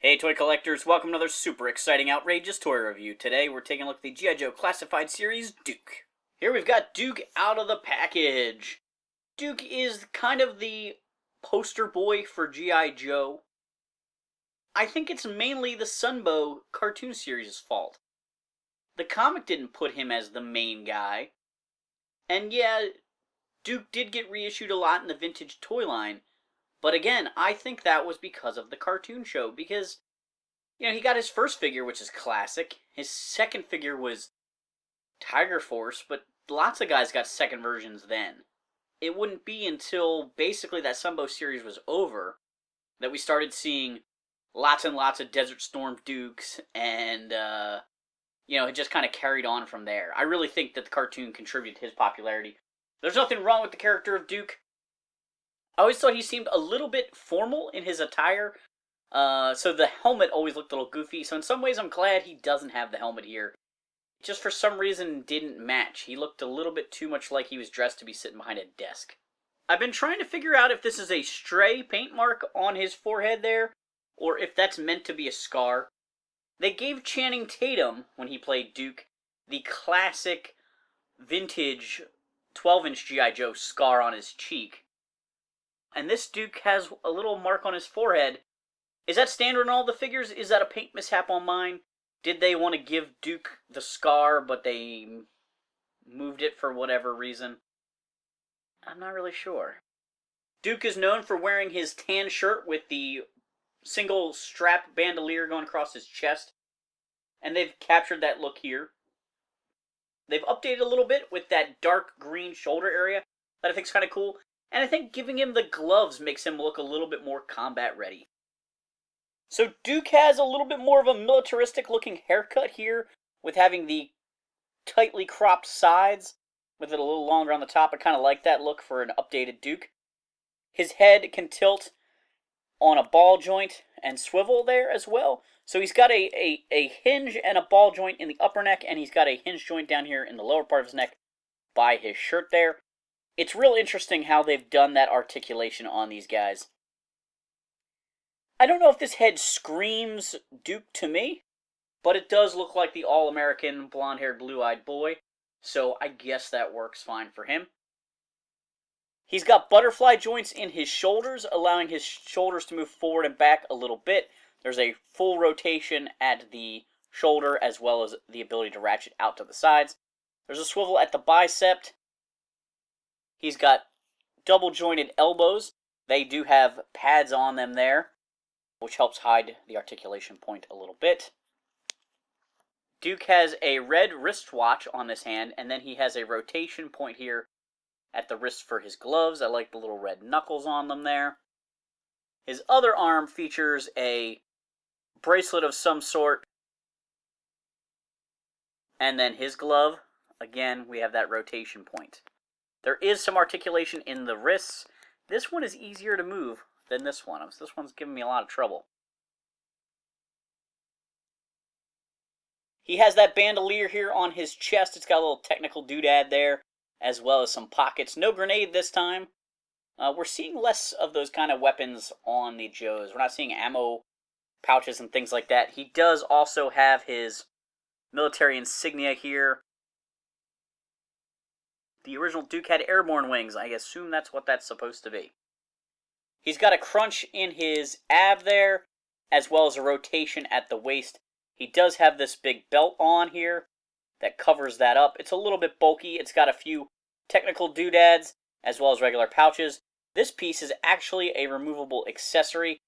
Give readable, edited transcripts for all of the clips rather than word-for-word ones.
Hey toy collectors, welcome to another super exciting outrageous toy review. Today we're taking a look at the G.I. Joe Classified Series Duke. Here we've got Duke out of the package. Duke is kind of the poster boy for G.I. Joe. I think it's mainly the Sunbow cartoon series' fault. The comic didn't put him as the main guy. And yeah, Duke did get reissued a lot in the vintage toy line. But again, I think that was because of the cartoon show, because he got his first figure, which is classic. His second figure was Tiger Force, but lots of guys got second versions then. It wouldn't be until basically that Sunbow series was over that we started seeing lots and lots of Desert Storm Dukes, and it just kind of carried on from there. I really think that the cartoon contributed to his popularity. There's nothing wrong with the character of Duke. I always thought he seemed a little bit formal in his attire. So the helmet always looked a little goofy, so in some ways I'm glad he doesn't have the helmet here. It just for some reason didn't match. He looked a little bit too much like he was dressed to be sitting behind a desk. I've been trying to figure out if this is a stray paint mark on his forehead there, or if that's meant to be a scar. They gave Channing Tatum, when he played Duke, the classic vintage 12-inch G.I. Joe scar on his cheek. And this Duke has a little mark on his forehead. Is that standard in all the figures? Is that a paint mishap on mine? Did they want to give Duke the scar, but they moved it for whatever reason? I'm not really sure. Duke is known for wearing his tan shirt with the single strap bandolier going across his chest. And they've captured that look here. They've updated a little bit with that dark green shoulder area that I think is kind of cool. And I think giving him the gloves makes him look a little bit more combat ready. So Duke has a little bit more of a militaristic looking haircut here, with having the tightly cropped sides, with it a little longer on the top. I kind of like that look for an updated Duke. His head can tilt on a ball joint and swivel there as well. So he's got a hinge and a ball joint in the upper neck, and he's got a hinge joint down here in the lower part of his neck by his shirt there. It's real interesting how they've done that articulation on these guys. I don't know if this head screams Duke to me, but it does look like the all-American blonde-haired, blue-eyed boy, so I guess that works fine for him. He's got butterfly joints in his shoulders, allowing his shoulders to move forward and back a little bit. There's a full rotation at the shoulder, as well as the ability to ratchet out to the sides. There's a swivel at the bicep. He's got double-jointed elbows. They do have pads on them there, which helps hide the articulation point a little bit. Duke has a red wristwatch on this hand, and then he has a rotation point here at the wrist for his gloves. I like the little red knuckles on them there. His other arm features a bracelet of some sort, and then his glove, again, we have that rotation point. There is some articulation in the wrists. This one is easier to move than this one. This one's giving me a lot of trouble. He has that bandolier here on his chest. It's got a little technical doodad there, as well as some pockets. No grenade this time. We're seeing less of those kind of weapons on the Joes. We're not seeing ammo pouches and things like that. He does also have his military insignia here. The original Duke had airborne wings. I assume that's what that's supposed to be. He's got a crunch in his ab there, as well as a rotation at the waist. He does have this big belt on here that covers that up. It's a little bit bulky. It's got a few technical doodads, as well as regular pouches. This piece is actually a removable accessory.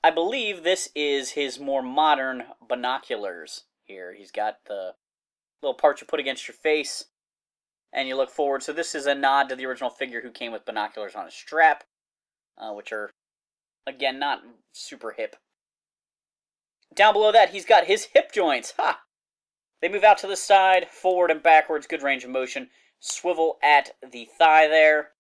I believe this is his more modern binoculars here. He's got the little part you put against your face, and you look forward. So this is a nod to the original figure who came with binoculars on a strap. Which are, again, not super hip. Down below that, he's got his hip joints. Ha! They move out to the side, forward and backwards, good range of motion. Swivel at the thigh there.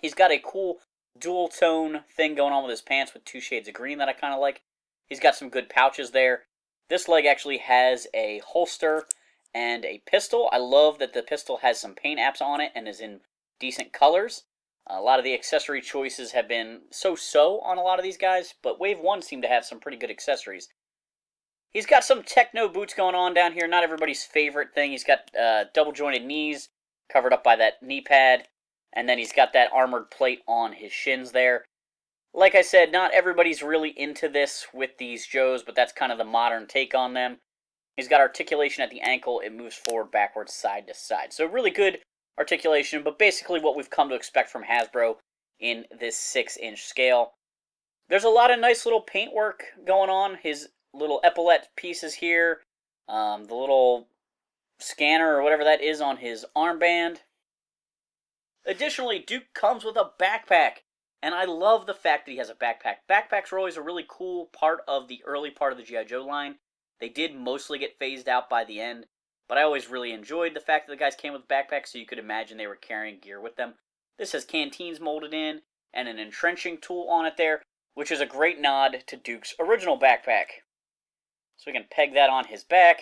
He's got a cool dual tone thing going on with his pants with two shades of green that I kind of like. He's got some good pouches there. This leg actually has a holster and a pistol. I love that the pistol has some paint apps on it and is in decent colors. A lot of the accessory choices have been so-so on a lot of these guys, but Wave 1 seemed to have some pretty good accessories. He's got some techno boots going on down here, not everybody's favorite thing. He's got double-jointed knees covered up by that knee pad, and then he's got that armored plate on his shins there. Like I said, not everybody's really into this with these Joes, but that's kind of the modern take on them. He's got articulation at the ankle. It moves forward, backwards, side to side. So really good articulation, but basically what we've come to expect from Hasbro in this 6-inch scale. There's a lot of nice little paintwork going on. His little epaulette pieces here, the little scanner or whatever that is on his armband. Additionally, Duke comes with a backpack, and I love the fact that he has a backpack. Backpacks are always a really cool part of the early part of the G.I. Joe line. They did mostly get phased out by the end, but I always really enjoyed the fact that the guys came with backpacks, so you could imagine they were carrying gear with them. This has canteens molded in, and an entrenching tool on it there, which is a great nod to Duke's original backpack. So we can peg that on his back.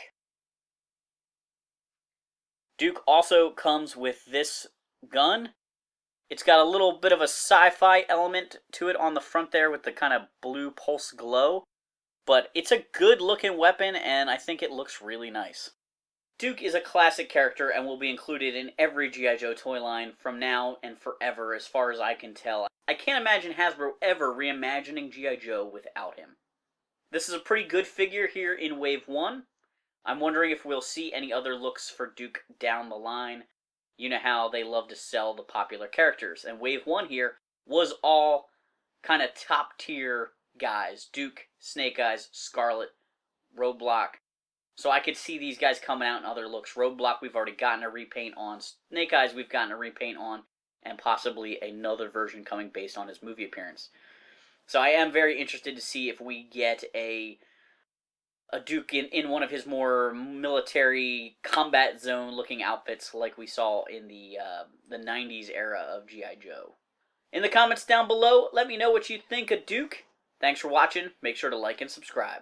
Duke also comes with this gun. It's got a little bit of a sci-fi element to it on the front there with the kind of blue pulse glow. But it's a good looking weapon, and I think it looks really nice. Duke is a classic character and will be included in every G.I. Joe toy line from now and forever as far as I can tell. I can't imagine Hasbro ever reimagining G.I. Joe without him. This is a pretty good figure here in Wave 1. I'm wondering if we'll see any other looks for Duke down the line. You know how they love to sell the popular characters, and Wave 1 here was all kind of top tier guys. Duke, Snake Eyes, Scarlet, Roadblock. So I could see these guys coming out in other looks. Roadblock we've already gotten a repaint on. Snake Eyes we've gotten a repaint on. And possibly another version coming based on his movie appearance. So I am very interested to see if we get a Duke in one of his more military combat zone looking outfits like we saw in the 90s era of G.I. Joe. In the comments down below, let me know what you think of Duke. Thanks for watching. Make sure to like and subscribe.